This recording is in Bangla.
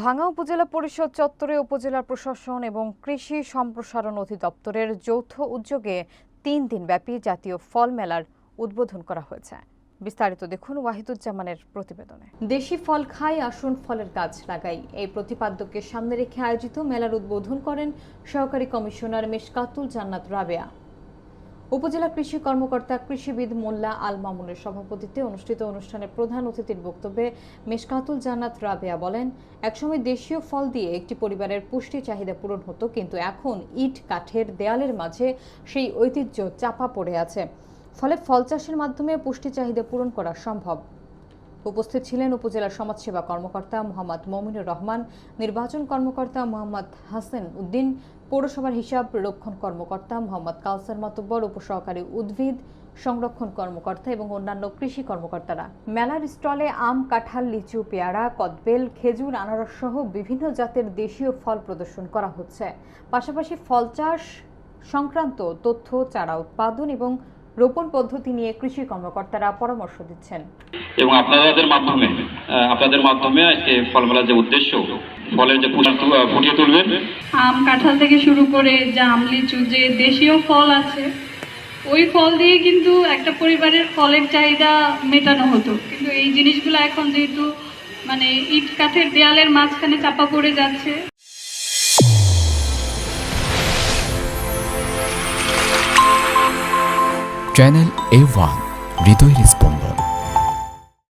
ভাঙ্গা উপজেলা পরিষদ চত্বরে উপজেলা প্রশাসন এবং কৃষি সম্প্রসারণ অধিদপ্তরের যৌথ উদ্যোগে 3 দিনব্যাপী জাতীয় ফল মেলার উদ্বোধন করা হয়েছে। বিস্তারিত দেখুন ওয়াহিদুজ্জামানের প্রতিবেদনে। দেশি ফল খাই, আসুন ফলের গাছ লাগাই, এই প্রতিপাদ্যকে সামনে রেখে আয়োজিত মেলার উদ্বোধন করেন সহকারী কমিশনার মেশকাতুল জান্নাত রাবেয়া। উপজেলা কৃষি কর্মকর্তা কৃষিবিদ মোল্লা আল মামুনের সভাপতিত্বে অনুষ্ঠিত অনুষ্ঠানে প্রধান অতিথির বক্তব্যে মেশকাতুল জান্নাত রাবেয়া বলেন, একসময় দেশীয় ফল দিয়ে একটি পরিবারের পুষ্টি চাহিদা পূরণ হতো, কিন্তু এখন ইট কাঠের দেয়ালের মাঝে সেই ঐতিহ্য চাপা পড়ে আছে। ফলে ফল চাষের মাধ্যমে পুষ্টি চাহিদা পূরণ করা সম্ভব। উপস্থিত ছিলেন উপজেলা সমাজসেবা কর্মকর্তা মোহাম্মদ মমিনুর রহমান, নির্বাচন কর্মকর্তা মোহাম্মদ হাসান উদ্দিন, পৌরসভার হিসাব রক্ষণ কর্মকর্তা মোহাম্মদ কাউসার মাতব্বর, উপসহকারী উদ্ভিদ সংরক্ষণ কর্মকর্তা এবং অন্যান্য কৃষি কর্মকর্তারা। মেলার স্টলে আম, কাঁঠাল, লিচু, পেয়ারা, কদবেল, খেজুর, আনারস সহ বিভিন্ন জাতের দেশীয় ফল প্রদর্শন করা হচ্ছে। পাশাপাশি ফল চাষ সংক্রান্ত তথ্য, চারা উৎপাদন এবং রোপণ পদ্ধতি নিয়ে কৃষি কর্মকর্তারা পরামর্শ দিচ্ছেন। এবং আপনাদের মাধ্যমে আজকে ফলমেলার যে উদ্দেশ্য, ফলের যে ফুটিয়ে তুলবেন, আম, কাঁঠাল থেকে শুরু করে জাম, লিচু, যে দেশীয় ফল আছে ওই ফল দিয়ে কিন্তু একটা পরিবারের ফলের চাহিদা মেটানো হতো। কিন্তু এই জিনিসগুলো এখন যেহেতু ইট কাঠের দেয়ালের মাঝখানে চাপা পড়ে যাচ্ছে। চ্যানেল A1 হৃদয়ের স্পন্দন।